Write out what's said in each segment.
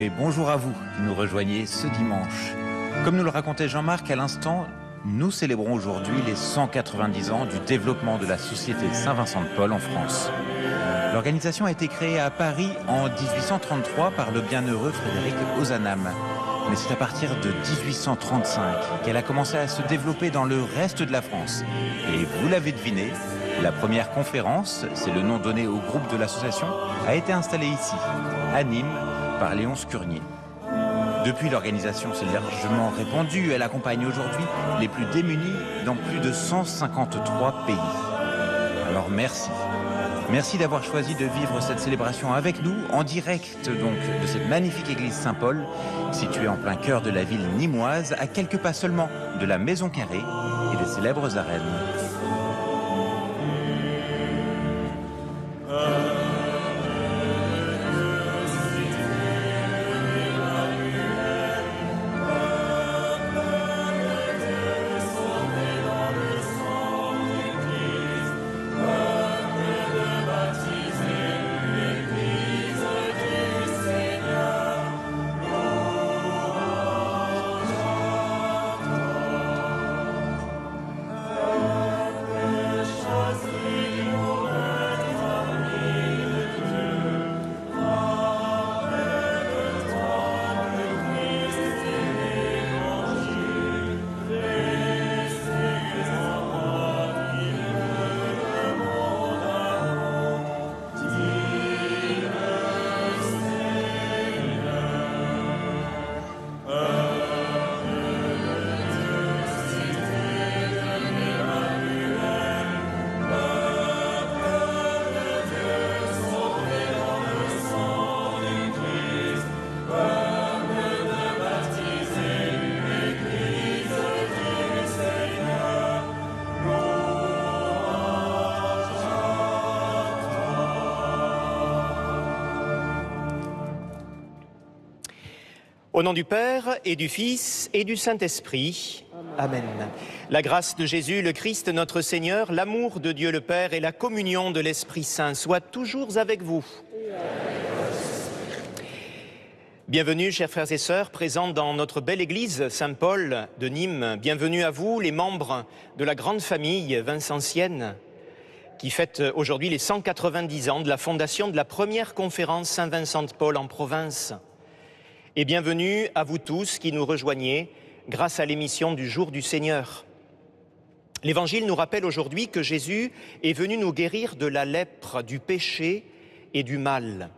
et bonjour à vous qui nous rejoignez ce dimanche. Comme nous le racontait Jean-Marc à l'instant, nous célébrons aujourd'hui les 190 ans du développement de la Société Saint-Vincent de Paul en France. L'organisation a été créée à Paris en 1833 par le bienheureux Frédéric Ozanam. Mais c'est à partir de 1835 qu'elle a commencé à se développer dans le reste de la France. Et vous l'avez deviné, la première conférence, c'est le nom donné au groupe de l'association, a été installée ici, à Nîmes, par Léon Scurnier. Depuis, l'organisation s'est largement répandue. Elle accompagne aujourd'hui les plus démunis dans plus de 153 pays. Alors merci. Merci d'avoir choisi de vivre cette célébration avec nous, en direct donc de cette magnifique église Saint-Paul, située en plein cœur de la ville nîmoise, à quelques pas seulement de la Maison Carrée et des célèbres arènes. Au nom du Père et du Fils et du Saint-Esprit. Amen. La grâce de Jésus, le Christ, notre Seigneur, l'amour de Dieu le Père et la communion de l'Esprit Saint soient toujours avec vous. Bienvenue, chers frères et sœurs, présents dans notre belle église Saint-Paul de Nîmes. Bienvenue à vous, les membres de la grande famille vincentienne, qui fête aujourd'hui les 190 ans de la fondation de la première conférence Saint-Vincent de Paul en province. Et bienvenue à vous tous qui nous rejoignez grâce à l'émission du Jour du Seigneur. L'Évangile nous rappelle aujourd'hui que Jésus est venu nous guérir de la lèpre, du péché et du mal.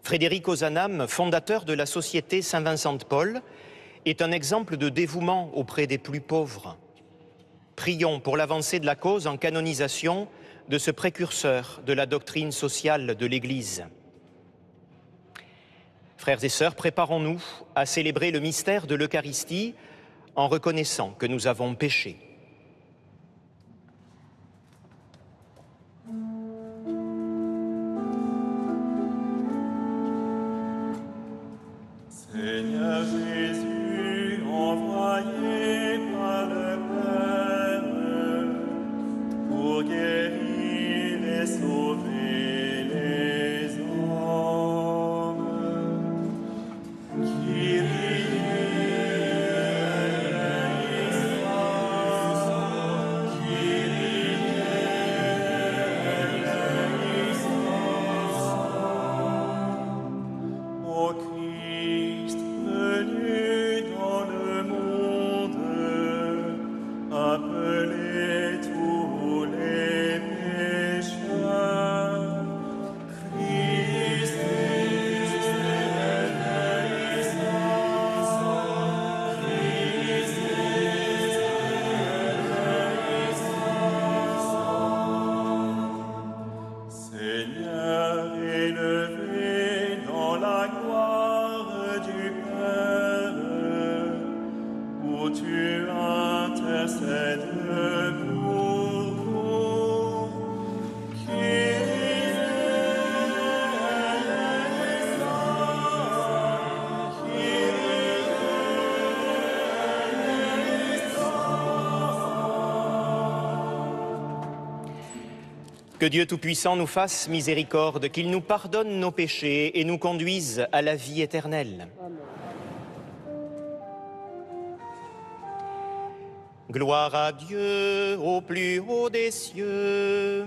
Frédéric Ozanam, fondateur de la Société Saint-Vincent de Paul, est un exemple de dévouement auprès des plus pauvres. Prions pour l'avancée de la cause en canonisation de ce précurseur de la doctrine sociale de l'Église. Frères et sœurs, préparons-nous à célébrer le mystère de l'Eucharistie en reconnaissant que nous avons péché. Seigneur Jésus, envoyé par le Père pour guérir et sauver les hommes. Ô Christ, venu dans le monde, appelez tous les pécheurs. Christ, Que Dieu Tout-Puissant nous fasse miséricorde, qu'il nous pardonne nos péchés et nous conduise à la vie éternelle. Amen. Gloire à Dieu au plus haut des cieux.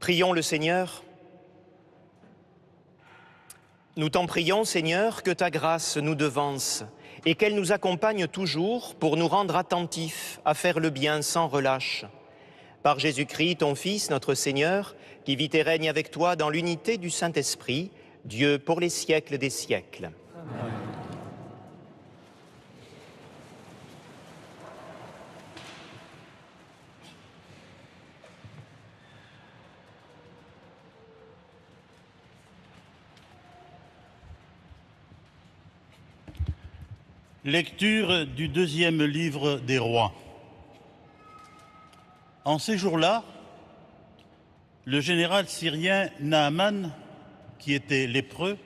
Prions le Seigneur. Nous t'en prions, Seigneur, que ta grâce nous devance et qu'elle nous accompagne toujours pour nous rendre attentifs à faire le bien sans relâche. Par Jésus-Christ, ton Fils, notre Seigneur, qui vit et règne avec toi dans l'unité du Saint-Esprit, Dieu pour les siècles des siècles. Amen. Lecture du deuxième livre des rois. En ces jours-là, le général syrien Naaman, qui était lépreux,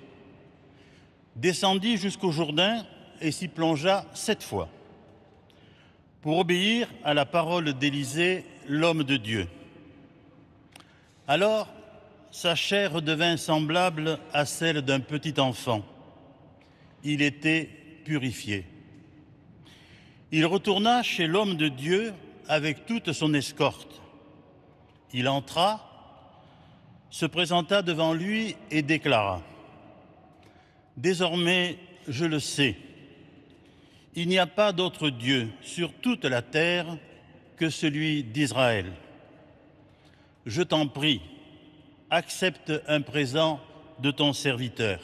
descendit jusqu'au Jourdain et s'y plongea 7 fois, pour obéir à la parole d'Élisée, l'homme de Dieu. Alors, sa chair devint semblable à celle d'un petit enfant. Il était purifié. Il retourna chez l'homme de Dieu avec toute son escorte. Il entra, se présenta devant lui et déclara : « Désormais, je le sais, il n'y a pas d'autre Dieu sur toute la terre que celui d'Israël. Je t'en prie, accepte un présent de ton serviteur. »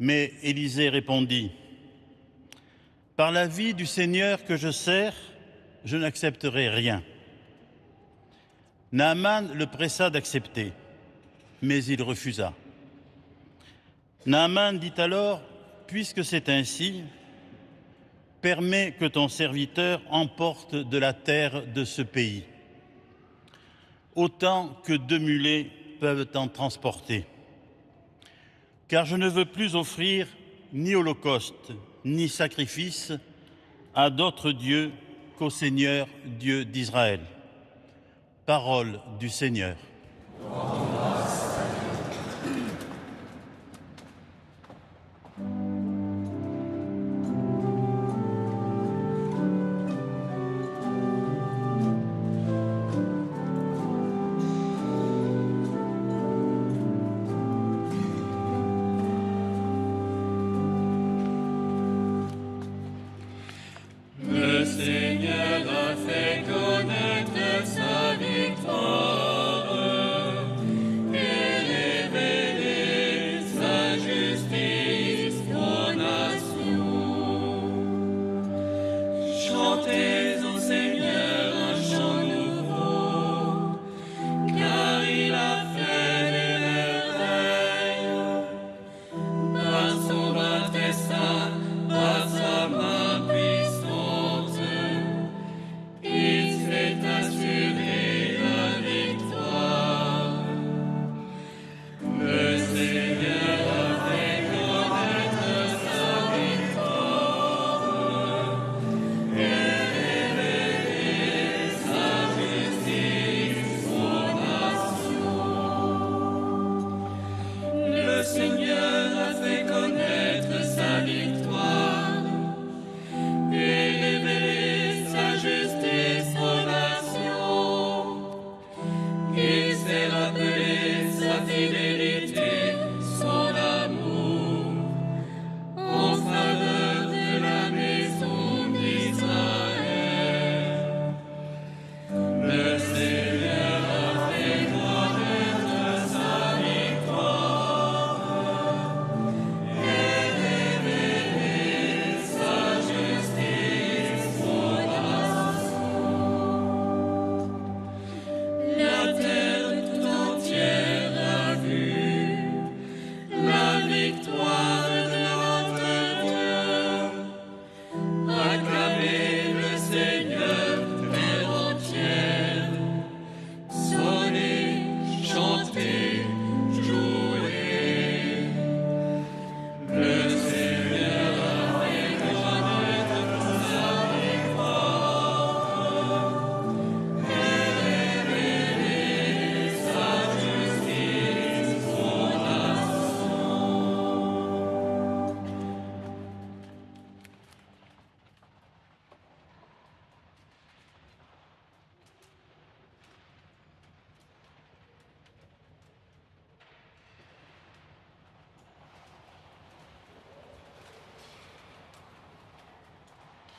Mais Élisée répondit : « Par la vie du Seigneur que je sers, je n'accepterai rien. » Naaman le pressa d'accepter, mais il refusa. Naaman dit alors : « Puisque c'est ainsi, permets que ton serviteur emporte de la terre de ce pays, autant que 2 mulets peuvent en transporter. Car je ne veux plus offrir ni holocauste, ni sacrifice à d'autres dieux qu'au Seigneur, Dieu d'Israël. » Parole du Seigneur.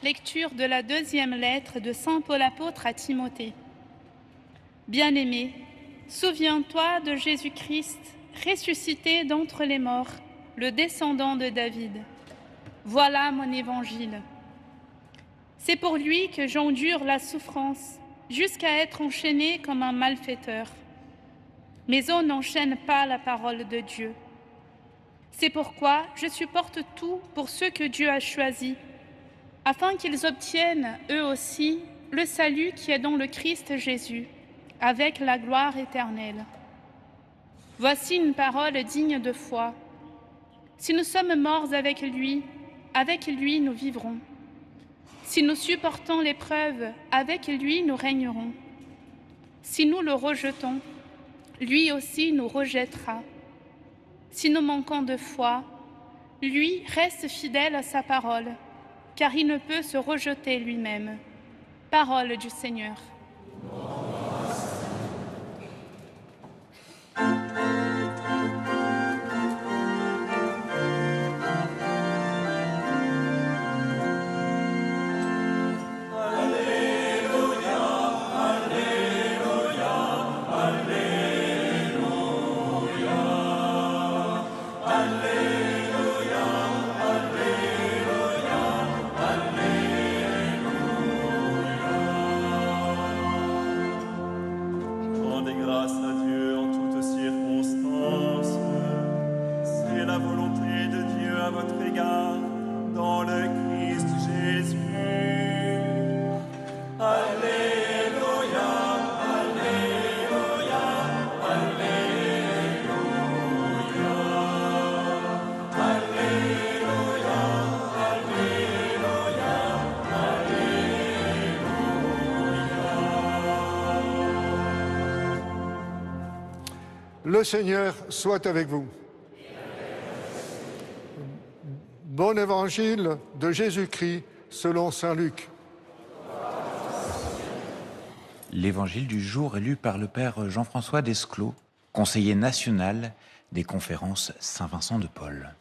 Lecture de la deuxième lettre de saint Paul apôtre à Timothée. Bien-aimé, souviens-toi de Jésus-Christ, ressuscité d'entre les morts, le descendant de David. Voilà mon évangile. C'est pour lui que j'endure la souffrance, jusqu'à être enchaîné comme un malfaiteur. Mais on n'enchaîne pas la parole de Dieu. C'est pourquoi je supporte tout pour ceux que Dieu a choisis, afin qu'ils obtiennent, eux aussi, le salut qui est dans le Christ Jésus, avec la gloire éternelle. Voici une parole digne de foi. Si nous sommes morts avec lui nous vivrons. Si nous supportons l'épreuve, avec lui nous régnerons. Si nous le rejetons, lui aussi nous rejettera. Si nous manquons de foi, lui reste fidèle à sa parole, car il ne peut se rejeter lui-même. Parole du Seigneur. Le Seigneur soit avec vous. Bon évangile de Jésus-Christ selon saint Luc. L'évangile du jour est lu par le père Jean-François Desclaux, conseiller national des conférences Saint-Vincent de Paul.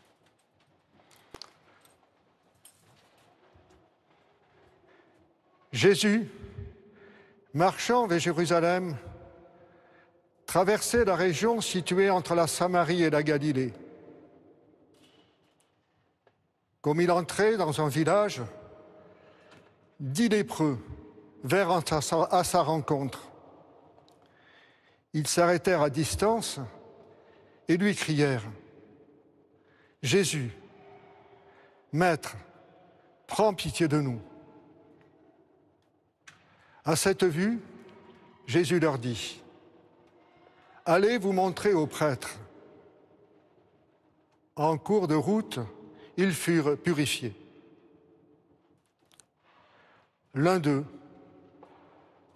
Jésus, marchant vers Jérusalem, traversait la région située entre la Samarie et la Galilée. Comme il entrait dans un village, 10 lépreux vinrent à sa rencontre. Ils s'arrêtèrent à distance et lui crièrent « Jésus, Maître, prends pitié de nous !» À cette vue, Jésus leur dit « Allez vous montrer aux prêtres. » En cours de route, ils furent purifiés. L'un d'eux,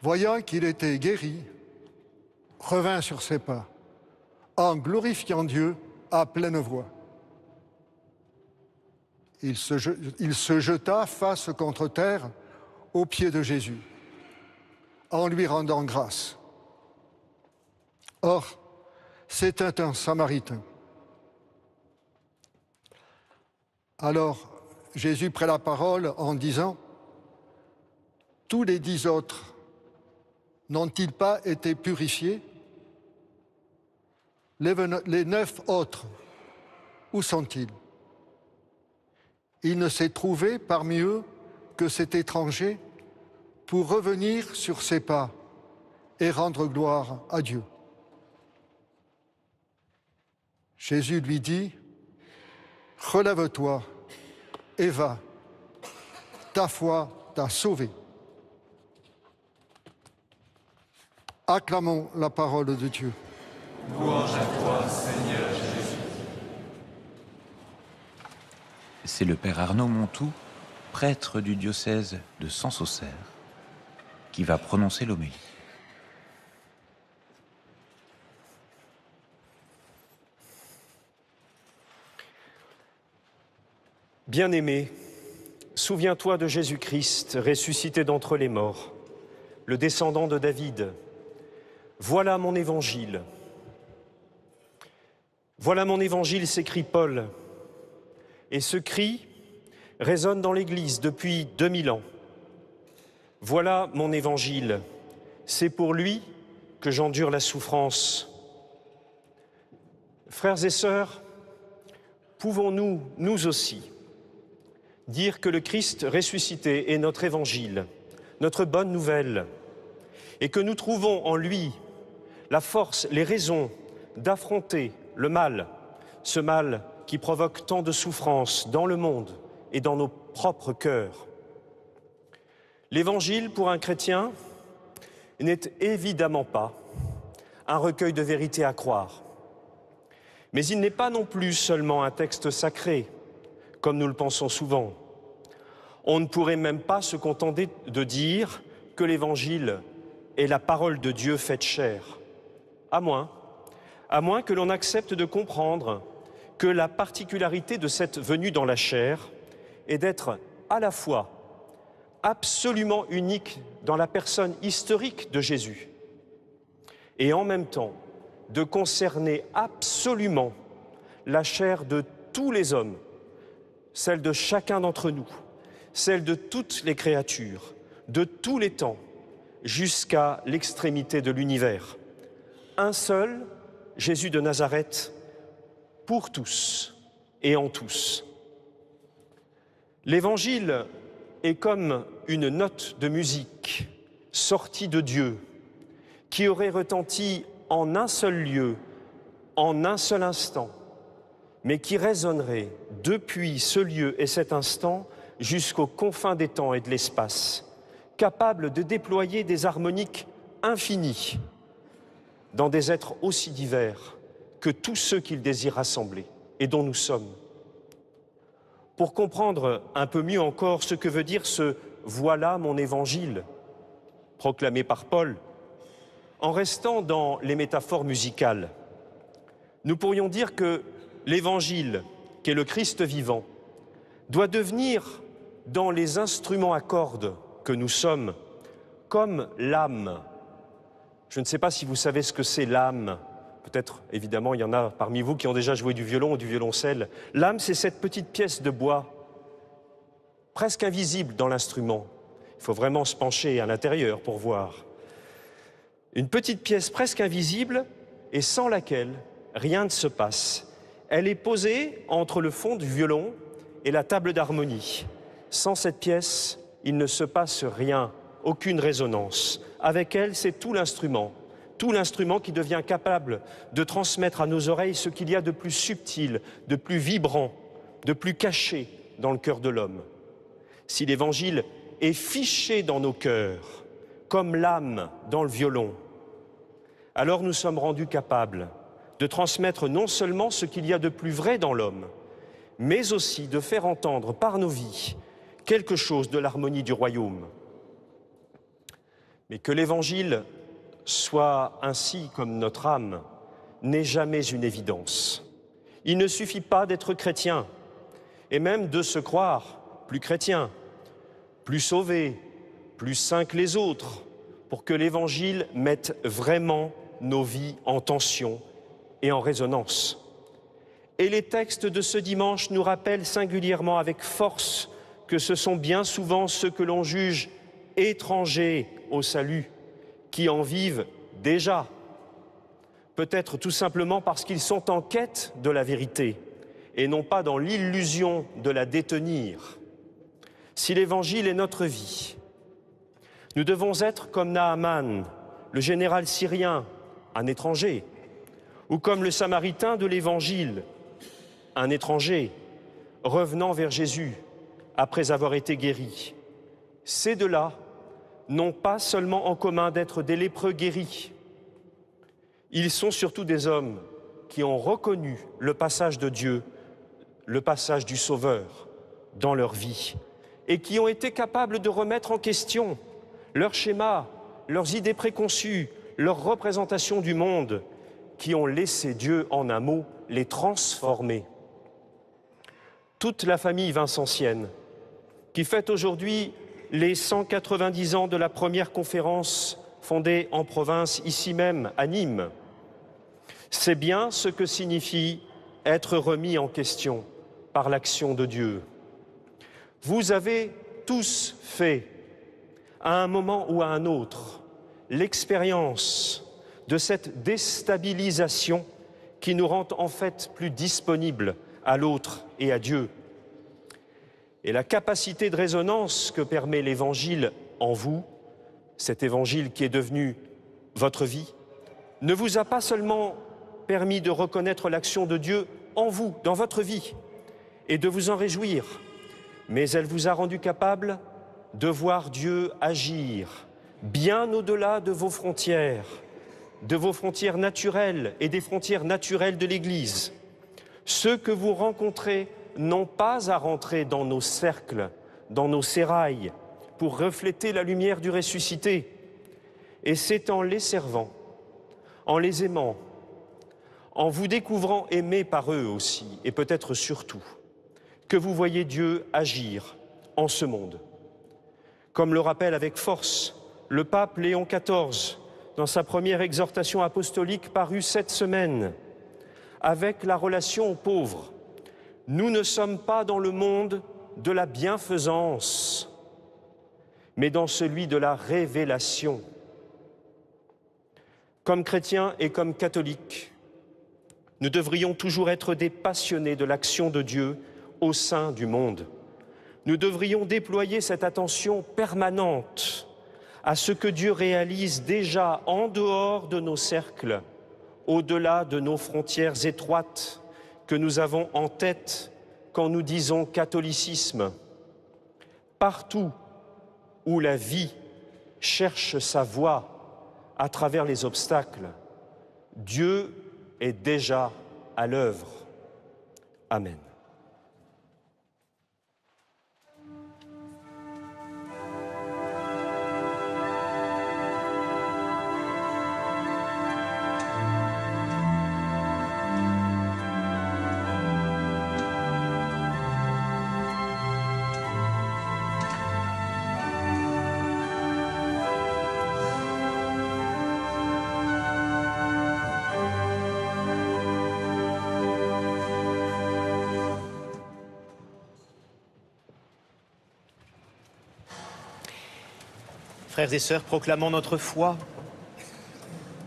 voyant qu'il était guéri, revint sur ses pas, en glorifiant Dieu à pleine voix. Il se jeta face contre terre aux pieds de Jésus, en lui rendant grâce. Or, c'était un Samaritain. Alors, Jésus prit la parole en disant « Tous les 10 autres n'ont-ils pas été purifiés? Les 9 autres, où sont-ils? Il ne s'est trouvé parmi eux que cet étranger pour revenir sur ses pas et rendre gloire à Dieu. » Jésus lui dit « Relève-toi et va, ta foi t'a sauvé. » Acclamons la parole de Dieu. Louange à toi, Seigneur Jésus. C'est le père Arnaud Montou, prêtre du diocèse de Sens-Auxerre, qui va prononcer l'homélie. Bien-aimé, souviens-toi de Jésus-Christ, ressuscité d'entre les morts, le descendant de David. Voilà mon évangile. Voilà mon évangile, s'écrie Paul. Et ce cri résonne dans l'Église depuis 2000 ans. Voilà mon évangile, c'est pour lui que j'endure la souffrance. Frères et sœurs, pouvons-nous, nous aussi, dire que le Christ ressuscité est notre évangile, notre bonne nouvelle, et que nous trouvons en lui la force, les raisons d'affronter le mal, ce mal qui provoque tant de souffrances dans le monde et dans nos propres cœurs. L'Évangile, pour un chrétien, n'est évidemment pas un recueil de vérités à croire. Mais il n'est pas non plus seulement un texte sacré, comme nous le pensons souvent. On ne pourrait même pas se contenter de dire que l'Évangile est la parole de Dieu faite chair, à moins que l'on accepte de comprendre que la particularité de cette venue dans la chair est d'être à la fois absolument unique dans la personne historique de Jésus et en même temps de concerner absolument la chair de tous les hommes, celle de chacun d'entre nous, celle de toutes les créatures, de tous les temps, jusqu'à l'extrémité de l'univers. Un seul, Jésus de Nazareth, pour tous et en tous. L'Évangile est comme une note de musique sortie de Dieu qui aurait retenti en un seul lieu, en un seul instant, mais qui résonnerait depuis ce lieu et cet instant jusqu'aux confins des temps et de l'espace, capable de déployer des harmoniques infinies dans des êtres aussi divers que tous ceux qu'il désire rassembler et dont nous sommes. Pour comprendre un peu mieux encore ce que veut dire ce « voilà mon évangile » proclamé par Paul, en restant dans les métaphores musicales, nous pourrions dire que l'évangile, qui est le Christ vivant, doit devenir, dans les instruments à cordes que nous sommes, comme l'âme. Je ne sais pas si vous savez ce que c'est l'âme. Peut-être, évidemment, il y en a parmi vous qui ont déjà joué du violon ou du violoncelle. L'âme, c'est cette petite pièce de bois, presque invisible dans l'instrument. Il faut vraiment se pencher à l'intérieur pour voir. Une petite pièce presque invisible et sans laquelle rien ne se passe. Elle est posée entre le fond du violon et la table d'harmonie. Sans cette pièce, il ne se passe rien, aucune résonance. Avec elle, c'est tout l'instrument qui devient capable de transmettre à nos oreilles ce qu'il y a de plus subtil, de plus vibrant, de plus caché dans le cœur de l'homme. Si l'Évangile est fiché dans nos cœurs, comme l'âme dans le violon, alors nous sommes rendus capables de transmettre non seulement ce qu'il y a de plus vrai dans l'homme, mais aussi de faire entendre par nos vies quelque chose de l'harmonie du royaume. Mais que l'Évangile soit ainsi comme notre âme n'est jamais une évidence. Il ne suffit pas d'être chrétien, et même de se croire plus chrétien, plus sauvé, plus saint que les autres, pour que l'Évangile mette vraiment nos vies en tension et en résonance. Et les textes de ce dimanche nous rappellent singulièrement avec force que ce sont bien souvent ceux que l'on juge étrangers au salut qui en vivent déjà, peut-être tout simplement parce qu'ils sont en quête de la vérité et non pas dans l'illusion de la détenir. Si l'Évangile est notre vie, nous devons être comme Naaman, le général syrien, un étranger, ou comme le Samaritain de l'Évangile, un étranger, revenant vers Jésus après avoir été guéri. Ces deux-là n'ont pas seulement en commun d'être des lépreux guéris. Ils sont surtout des hommes qui ont reconnu le passage de Dieu, le passage du Sauveur dans leur vie, et qui ont été capables de remettre en question leurs schémas, leurs idées préconçues, leurs représentations du monde, qui ont laissé Dieu, en un mot, les transformer. Toute la famille vincentienne, qui fête aujourd'hui les 190 ans de la première conférence fondée en province, ici même, à Nîmes, sait bien ce que signifie être remis en question par l'action de Dieu. Vous avez tous fait, à un moment ou à un autre, l'expérience de cette déstabilisation qui nous rend en fait plus disponibles à l'autre et à Dieu. Et la capacité de résonance que permet l'Évangile en vous, cet Évangile qui est devenu votre vie, ne vous a pas seulement permis de reconnaître l'action de Dieu en vous, dans votre vie, et de vous en réjouir, mais elle vous a rendu capable de voir Dieu agir bien au-delà de vos frontières naturelles et des frontières naturelles de l'Église. Ceux que vous rencontrez n'ont pas à rentrer dans nos cercles, dans nos sérails, pour refléter la lumière du ressuscité. Et c'est en les servant, en les aimant, en vous découvrant aimés par eux aussi, et peut-être surtout, que vous voyez Dieu agir en ce monde. Comme le rappelle avec force le pape Léon XIV dans sa première exhortation apostolique parue cette semaine, avec la relation aux pauvres. Nous ne sommes pas dans le monde de la bienfaisance, mais dans celui de la révélation. Comme chrétiens et comme catholiques, nous devrions toujours être des passionnés de l'action de Dieu au sein du monde. Nous devrions déployer cette attention permanente à ce que Dieu réalise déjà en dehors de nos cercles, au-delà de nos frontières étroites que nous avons en tête quand nous disons catholicisme. Partout où la vie cherche sa voie à travers les obstacles, Dieu est déjà à l'œuvre. Amen. Frères et sœurs, proclamons notre foi.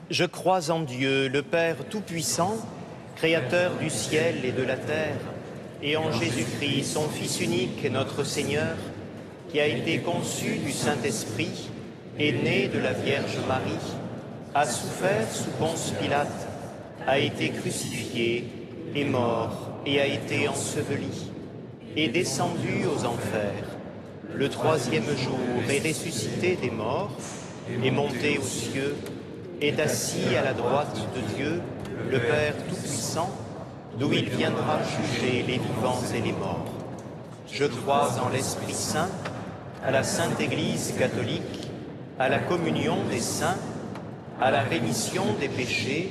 Je crois en Dieu, le Père Tout-Puissant, Créateur du ciel et de la terre, et en Jésus-Christ, son Fils unique, notre Seigneur, qui a été conçu du Saint-Esprit, est né de la Vierge Marie, a souffert sous Ponce Pilate, a été crucifié, est mort et a été enseveli, est descendu aux enfers. Le troisième jour est ressuscité des morts, est monté aux cieux, est assis à la droite de Dieu, le Père Tout-Puissant, d'où il viendra juger les vivants et les morts. Je crois en l'Esprit Saint, à la Sainte Église catholique, à la communion des saints, à la rémission des péchés,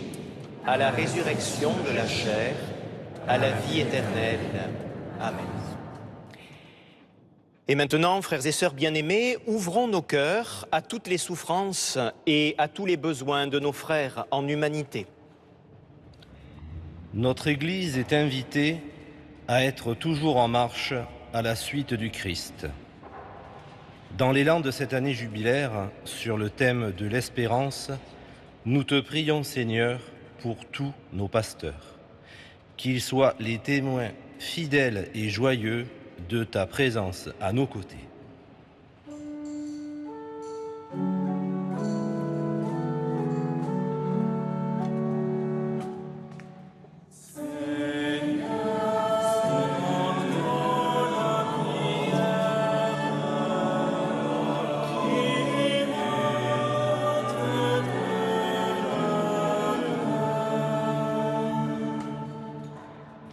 à la résurrection de la chair, à la vie éternelle. Amen. Et maintenant, frères et sœurs bien-aimés, ouvrons nos cœurs à toutes les souffrances et à tous les besoins de nos frères en humanité. Notre Église est invitée à être toujours en marche à la suite du Christ. Dans l'élan de cette année jubilaire, sur le thème de l'espérance, nous te prions, Seigneur, pour tous nos pasteurs, qu'ils soient les témoins fidèles et joyeux de ta présence à nos côtés.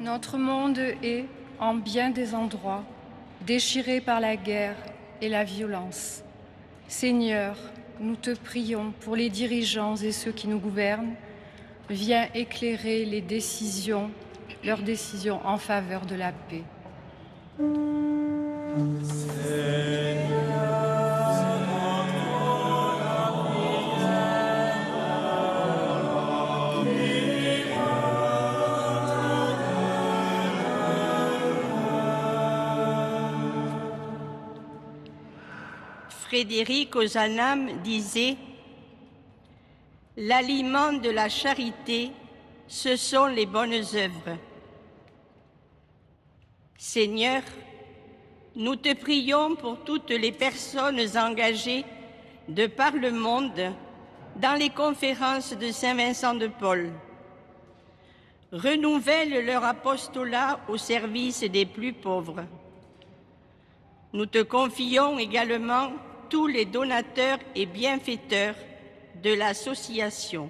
Notre monde est, en bien des endroits, déchiré par la guerre et la violence. Seigneur, nous te prions pour les dirigeants et ceux qui nous gouvernent. Viens éclairer leurs décisions en faveur de la paix. Frédéric Ozanam disait « L'aliment de la charité, ce sont les bonnes œuvres. » Seigneur, nous te prions pour toutes les personnes engagées de par le monde dans les conférences de Saint Vincent de Paul. Renouvelle leur apostolat au service des plus pauvres. Nous te confions également tous les donateurs et bienfaiteurs de l'association.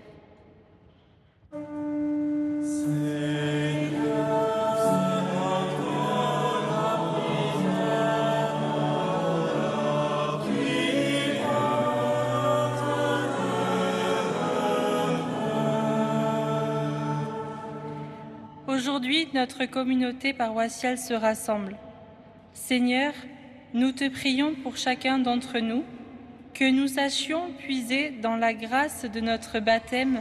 Aujourd'hui, notre communauté paroissiale se rassemble. Seigneur, nous te prions pour chacun d'entre nous, que nous sachions puiser dans la grâce de notre baptême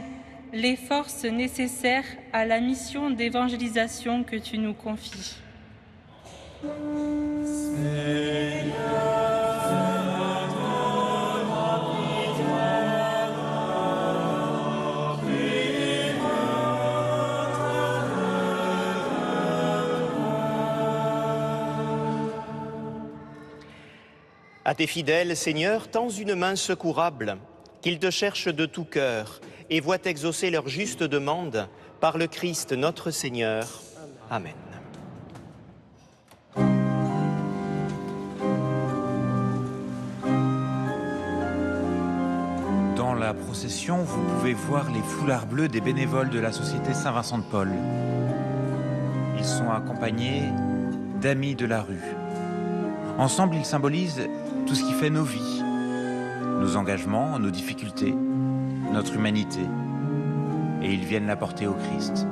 les forces nécessaires à la mission d'évangélisation que tu nous confies. À tes fidèles, Seigneur, tends une main secourable, qu'ils te cherchent de tout cœur et voient exaucer leur juste demande par le Christ notre Seigneur. Amen. Dans la procession, vous pouvez voir les foulards bleus des bénévoles de la Société Saint-Vincent de Paul. Ils sont accompagnés d'amis de la rue. Ensemble, ils symbolisent tout ce qui fait nos vies, nos engagements, nos difficultés, notre humanité. Et ils viennent la porter au Christ.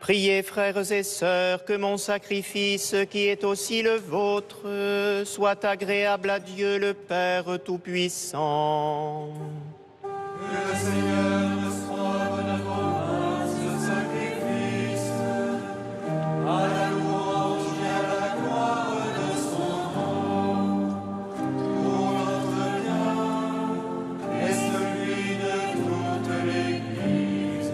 Priez, frères et sœurs, que mon sacrifice, qui est aussi le vôtre, soit agréable à Dieu le Père Tout-Puissant. Que le Seigneur reçoive de vos mains ce sacrifice, à la louange et à la gloire de son nom, pour notre bien et celui de toute l'Église.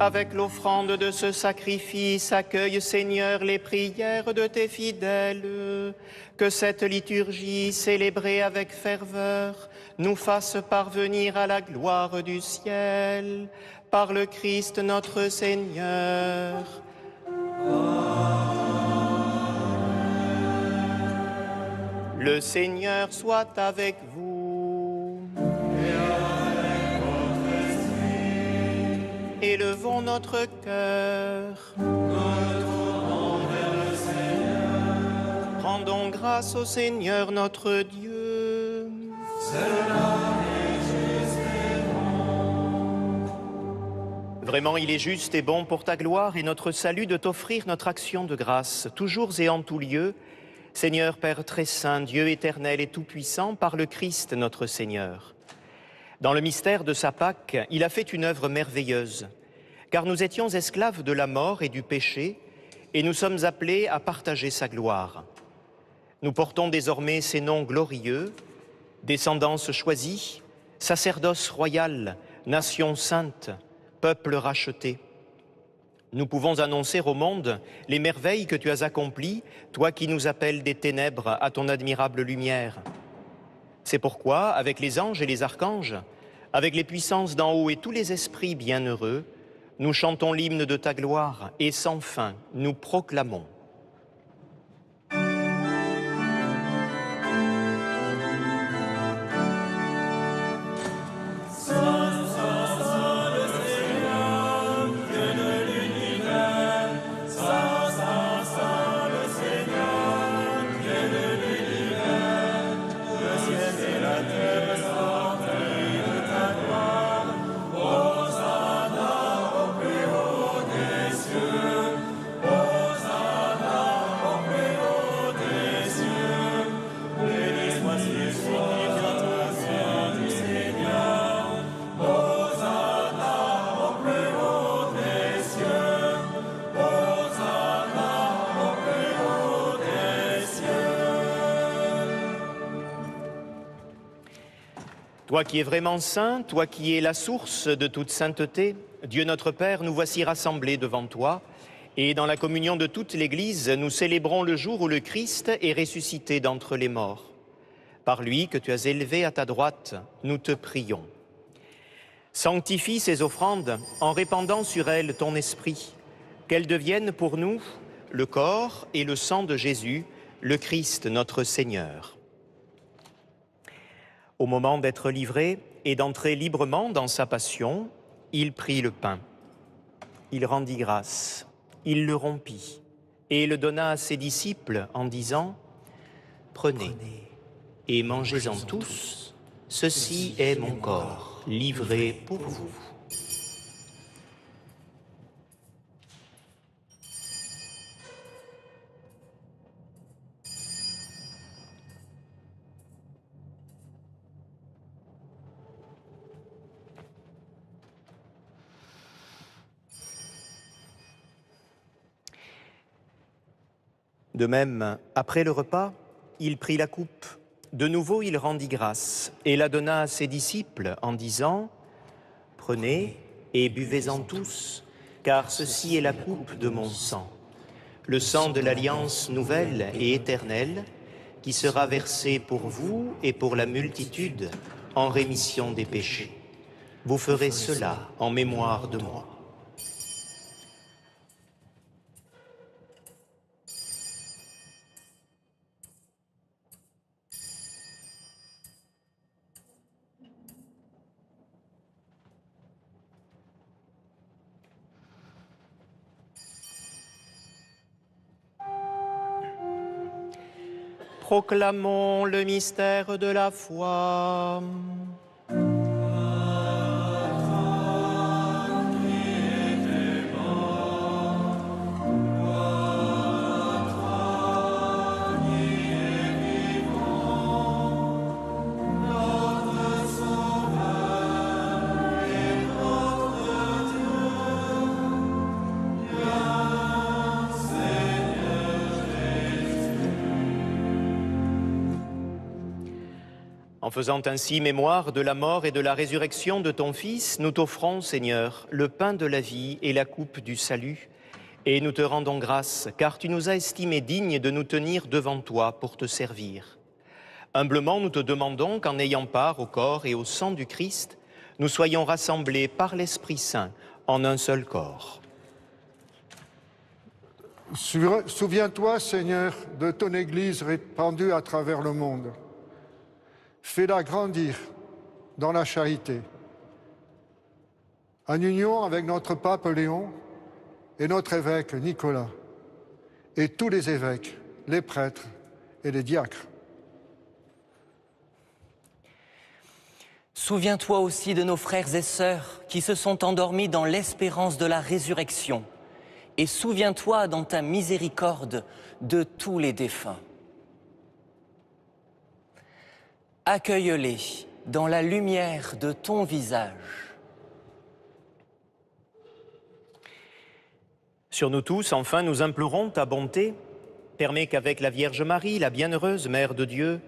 Avec l'offrande de ce sacrifice, accueille, Seigneur, les prières de tes fidèles. Que cette liturgie, célébrée avec ferveur, nous fasse parvenir à la gloire du ciel. Par le Christ notre Seigneur. Le Seigneur soit avec vous. Élevons notre cœur. Rendons grâce au Seigneur notre Dieu. Vraiment, il est juste et bon pour ta gloire et notre salut de t'offrir notre action de grâce, toujours et en tout lieu. Seigneur Père très saint, Dieu éternel et tout-puissant, par le Christ notre Seigneur. Dans le mystère de sa Pâque, il a fait une œuvre merveilleuse, car nous étions esclaves de la mort et du péché, et nous sommes appelés à partager sa gloire. Nous portons désormais ces noms glorieux, descendance choisie, sacerdoce royal, nation sainte, peuple racheté. Nous pouvons annoncer au monde les merveilles que tu as accomplies, toi qui nous appelles des ténèbres à ton admirable lumière. C'est pourquoi, avec les anges et les archanges, avec les puissances d'en haut et tous les esprits bienheureux, nous chantons l'hymne de ta gloire et sans fin nous proclamons. Toi qui es vraiment saint, toi qui es la source de toute sainteté, Dieu notre Père, nous voici rassemblés devant toi, et dans la communion de toute l'Église, nous célébrons le jour où le Christ est ressuscité d'entre les morts. Par lui que tu as élevé à ta droite, nous te prions. Sanctifie ces offrandes en répandant sur elles ton esprit, qu'elles deviennent pour nous le corps et le sang de Jésus, le Christ notre Seigneur. Au moment d'être livré et d'entrer librement dans sa passion, il prit le pain. Il rendit grâce, il le rompit et le donna à ses disciples en disant « Prenez et mangez-en tous, ceci est mon corps, livré pour vous. » De même, après le repas, il prit la coupe. De nouveau, il rendit grâce et la donna à ses disciples en disant « Prenez et buvez-en tous, car ceci est la coupe de mon sang, le sang de l'alliance nouvelle et éternelle, qui sera versé pour vous et pour la multitude en rémission des péchés. Vous ferez cela en mémoire de moi. » Proclamons le mystère de la foi. En faisant ainsi mémoire de la mort et de la résurrection de ton Fils, nous t'offrons, Seigneur, le pain de la vie et la coupe du salut. Et nous te rendons grâce, car tu nous as estimés dignes de nous tenir devant toi pour te servir. Humblement, nous te demandons qu'en ayant part au corps et au sang du Christ, nous soyons rassemblés par l'Esprit Saint en un seul corps. Souviens-toi, Seigneur, de ton Église répandue à travers le monde. Fais-la grandir dans la charité. En union avec notre pape Léon et notre évêque Nicolas, et tous les évêques, les prêtres et les diacres. Souviens-toi aussi de nos frères et sœurs qui se sont endormis dans l'espérance de la résurrection. Et souviens-toi dans ta miséricorde de tous les défunts. Accueille-les dans la lumière de ton visage. Sur nous tous, enfin, nous implorons ta bonté. Permets qu'avec la Vierge Marie, la bienheureuse Mère de Dieu,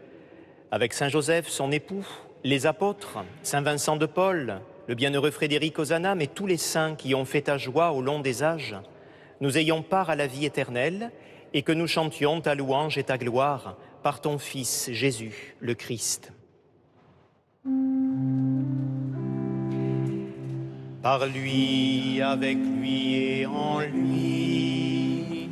avec Saint Joseph, son époux, les apôtres, Saint Vincent de Paul, le bienheureux Frédéric Ozanam et tous les saints qui ont fait ta joie au long des âges, nous ayons part à la vie éternelle et que nous chantions ta louange et ta gloire par ton Fils Jésus, le Christ. Par lui, avec lui et en lui.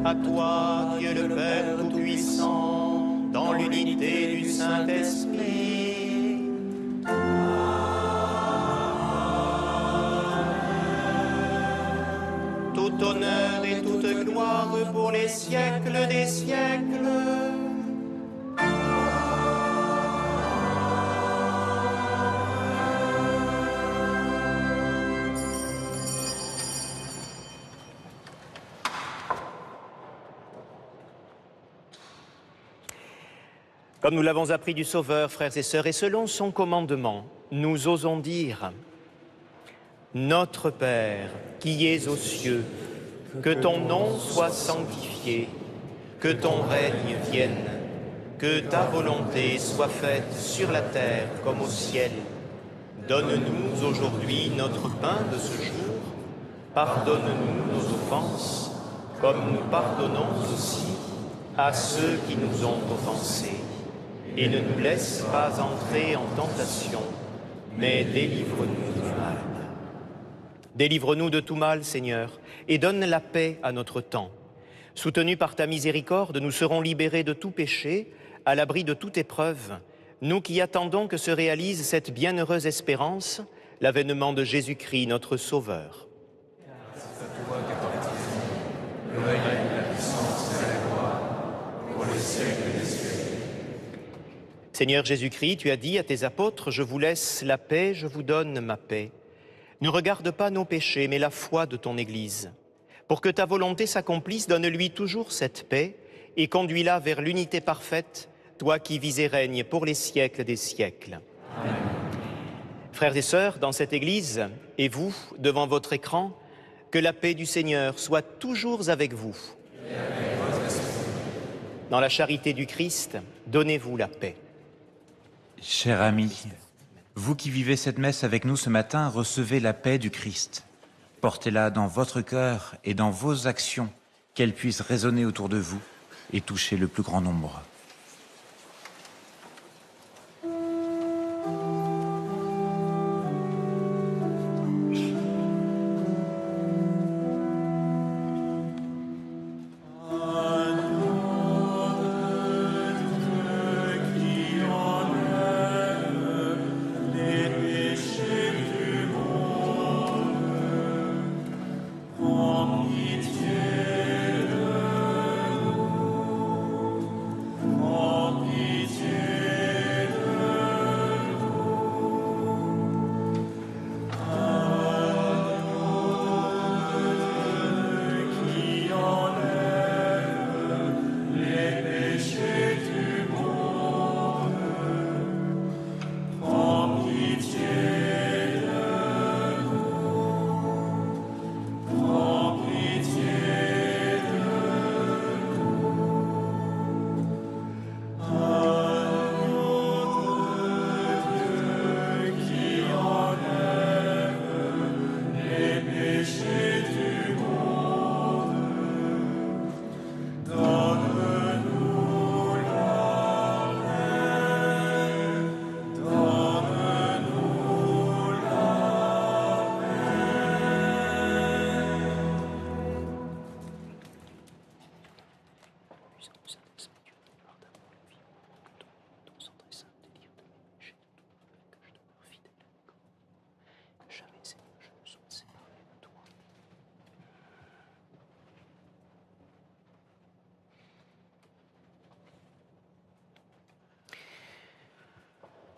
À toi, Dieu le Père Tout-Puissant, dans l'unité du Saint-Esprit. Tout honneur et toute gloire pour les siècles des siècles. Comme nous l'avons appris du Sauveur, frères et sœurs, et selon son commandement, nous osons dire « Notre Père, qui es aux cieux, que ton nom soit sanctifié, que ton règne vienne, que ta volonté soit faite sur la terre comme au ciel. Donne-nous aujourd'hui notre pain de ce jour. Pardonne-nous nos offenses, comme nous pardonnons aussi à ceux qui nous ont offensés. Et ne nous laisse pas entrer en tentation, mais délivre-nous du mal. Délivre-nous de tout mal, Seigneur, et donne la paix à notre temps. Soutenus par ta miséricorde, nous serons libérés de tout péché, à l'abri de toute épreuve, nous qui attendons que se réalise cette bienheureuse espérance, l'avènement de Jésus-Christ, notre Sauveur. C'est à toi qu'appartient le règne, la puissance et la gloire, pour les siècles des siècles. Seigneur Jésus-Christ, tu as dit à tes apôtres, « Je vous laisse la paix, je vous donne ma paix. » Ne regarde pas nos péchés, mais la foi de ton Église. Pour que ta volonté s'accomplisse, donne-lui toujours cette paix et conduis-la vers l'unité parfaite, toi qui vis et règnes pour les siècles des siècles. Amen. Frères et sœurs, dans cette Église, et vous, devant votre écran, que la paix du Seigneur soit toujours avec vous. Dans la charité du Christ, donnez-vous la paix. Chers amis, vous qui vivez cette messe avec nous ce matin, recevez la paix du Christ. Portez-la dans votre cœur et dans vos actions, qu'elle puisse résonner autour de vous et toucher le plus grand nombre.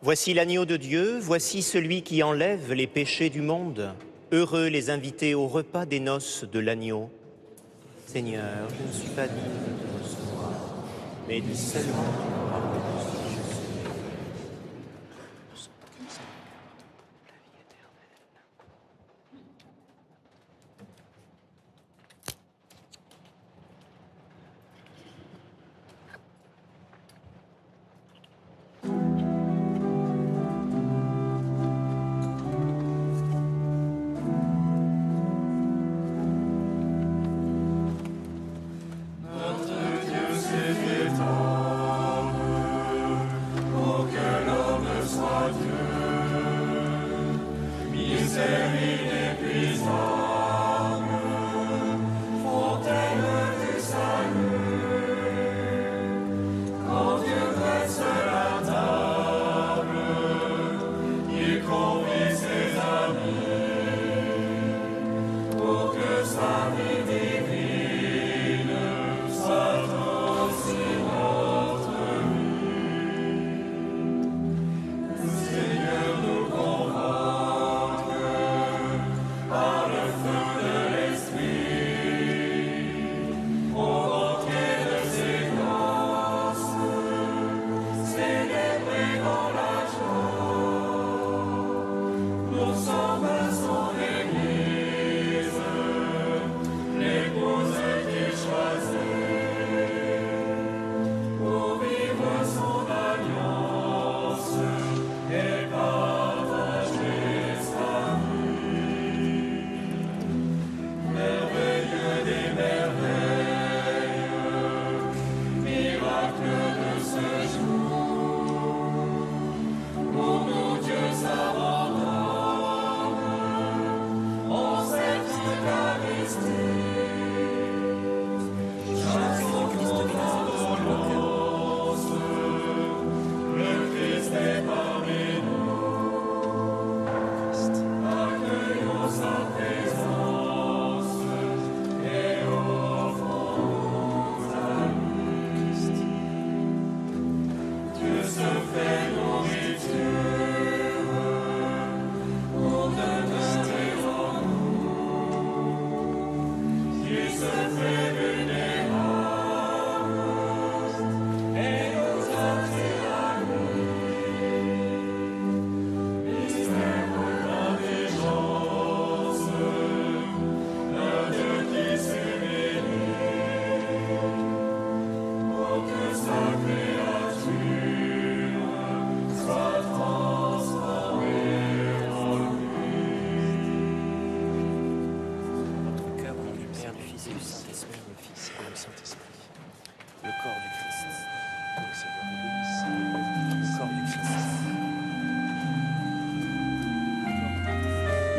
Voici l'agneau de Dieu, voici celui qui enlève les péchés du monde. Heureux les invités au repas des noces de l'agneau. Seigneur, je ne suis pas digne de te recevoir, mais dis seulement une parole de ce que je suis.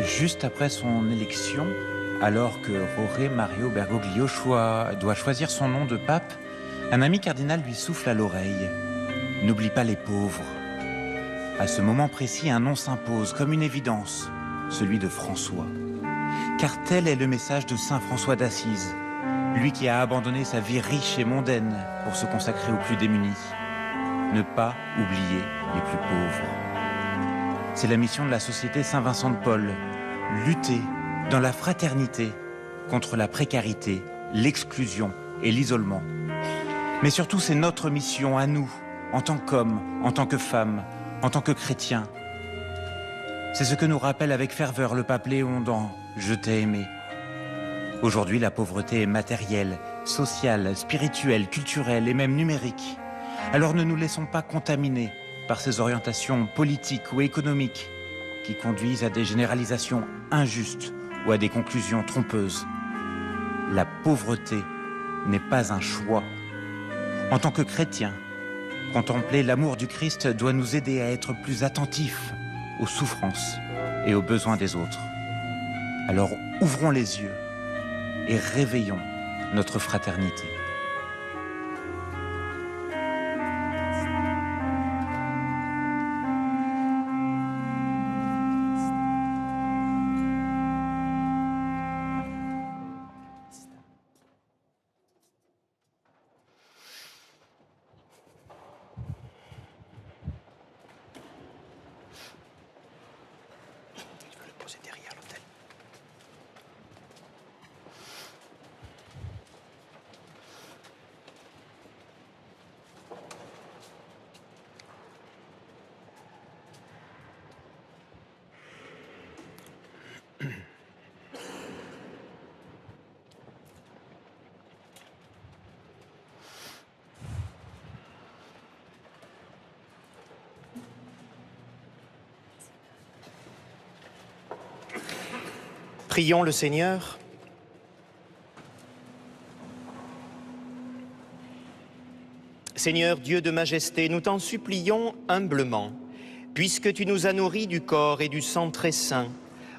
Juste après son élection, alors que Jorge Mario Bergoglio doit choisir son nom de pape, un ami cardinal lui souffle à l'oreille. N'oublie pas les pauvres. À ce moment précis, un nom s'impose comme une évidence, celui de François. Car tel est le message de saint François d'Assise, lui qui a abandonné sa vie riche et mondaine pour se consacrer aux plus démunis. Ne pas oublier les plus pauvres. C'est la mission de la Société Saint-Vincent de Paul, lutter dans la fraternité contre la précarité, l'exclusion et l'isolement. Mais surtout, c'est notre mission à nous, en tant qu'hommes, en tant que femmes, en tant que chrétiens. C'est ce que nous rappelle avec ferveur le pape Léon dans « Je t'ai aimé ». Aujourd'hui, la pauvreté est matérielle, sociale, spirituelle, culturelle et même numérique. Alors ne nous laissons pas contaminer par ces orientations politiques ou économiques qui conduisent à des généralisations injustes ou à des conclusions trompeuses. La pauvreté n'est pas un choix. En tant que chrétiens, contempler l'amour du Christ doit nous aider à être plus attentifs aux souffrances et aux besoins des autres. Alors ouvrons les yeux et réveillons notre fraternité. Prions le Seigneur. Seigneur Dieu de majesté, nous t'en supplions humblement, puisque tu nous as nourris du corps et du sang très saint,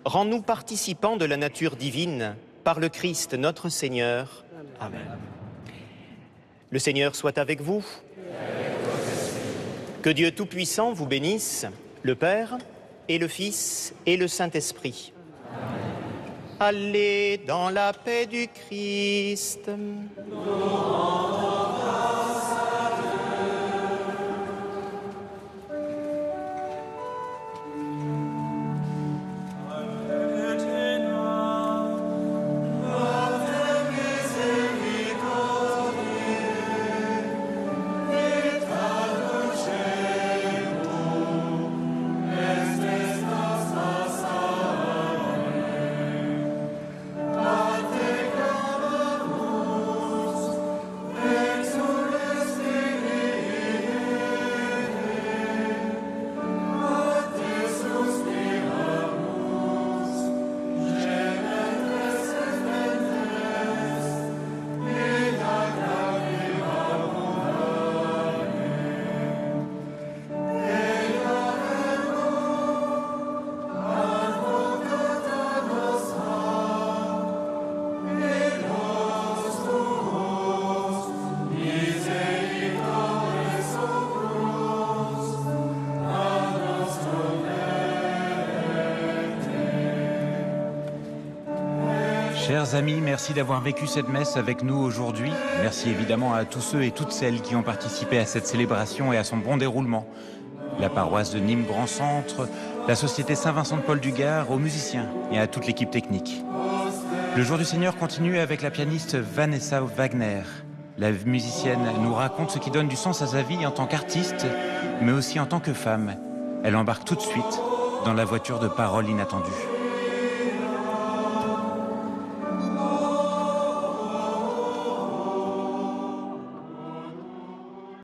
rends-nous participants de la nature divine par le Christ notre Seigneur. Amen. Le Seigneur soit avec vous. Que Dieu Tout-Puissant vous bénisse, le Père et le Fils et le Saint-Esprit. Allez dans la paix du Christ. Chers amis, merci d'avoir vécu cette messe avec nous aujourd'hui. Merci évidemment à tous ceux et toutes celles qui ont participé à cette célébration et à son bon déroulement. La paroisse de Nîmes Grand Centre, la Société Saint-Vincent de Paul du Gard, aux musiciens et à toute l'équipe technique. Le jour du Seigneur continue avec la pianiste Vanessa Wagner. La musicienne nous raconte ce qui donne du sens à sa vie en tant qu'artiste, mais aussi en tant que femme. Elle embarque tout de suite dans la voiture de Paroles inattendues.